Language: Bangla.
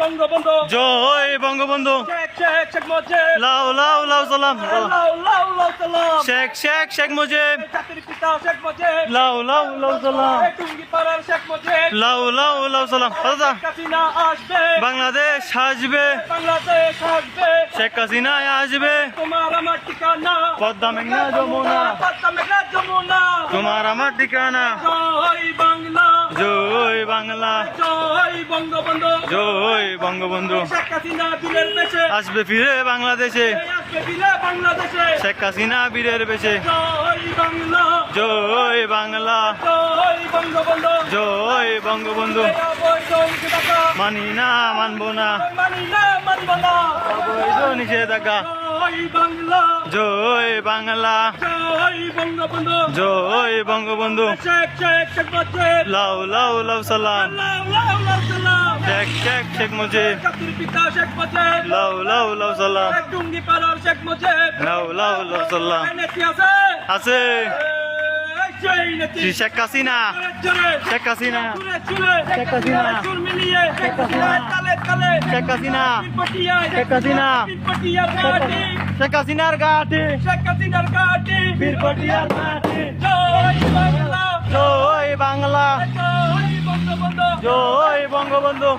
বঙ্গবন্ধু জয় বঙ্গবন্ধু শেখ শেখ শেখ মুজিব লাউ লাউ লাউ সালাম লাউ লাউ লাউ সালাম শেখ শেখ শেখ মুজিব জাতির পিতা শেখ মুজিব লাউ লাউ লাউ সালাম টুঙ্গি পাড়ার শেখ মুজিব লাউ লাউ লাউ সালাম দাদা শেখ হাসিনা আসবে বাংলাদেশ আসবে বাংলাদেশ আসবে শেখ হাসিনা আসবে তোমার আমার ঠিকানা পদ্মা মেঘনা যমুনা পদ্মা মেঘনা যমুনা তোমার আমার ঠিকানা জয় বাংলা জয় বাংলা জয় বঙ্গবন্ধু জয় বঙ্গবন্ধু শেখ হাসিনা বীরের বেশে আসবে ফিরে বাংলাদেশে আসবে বিলে বাংলাদেশে শেখ হাসিনা বীরের বেশে জয় বাংলা জয় বাংলা জয় বঙ্গবন্ধু জয় বঙ্গবন্ধু মানি না মানবো না মানি না মানব না অবৈধ নিষেধাজ্ঞা জয় বাংলা জয় বাংলা জয় বঙ্গবন্ধু জয় বঙ্গবন্ধু শেখ শেখ শেখ মুজিব লাউ লাউ লাউ সালাম লাউ লাউ লাউ সালাম শেখ শেখ শেখ মুজিব জাতির পিতা শেখ মুজিব লাউ লাউ লাউ সালাম টুঙ্গি পাড়ার শেখ মুজিব লাউ লাউ লাউ সালাম নেতি আছে আছে সেই নেতি শেখ হাসিনা জোরে শেখ হাসিনা জোরে জোরে শেখ হাসিনা চুল মিলিয়ে শেখ হাসিনা তালে তালে শেখ হাসিনা পটিয়ায় শেখ হাসিনা পটিয়ার ঘাটি শেখ হাসিনার ঘাটে শেখ হাসিনার ঘাটি বীরপটিয়ার ঘাটে জয় বাংলা জয় বাংলা জয় বঙ্গবন্ধু জয় বঙ্গবন্ধু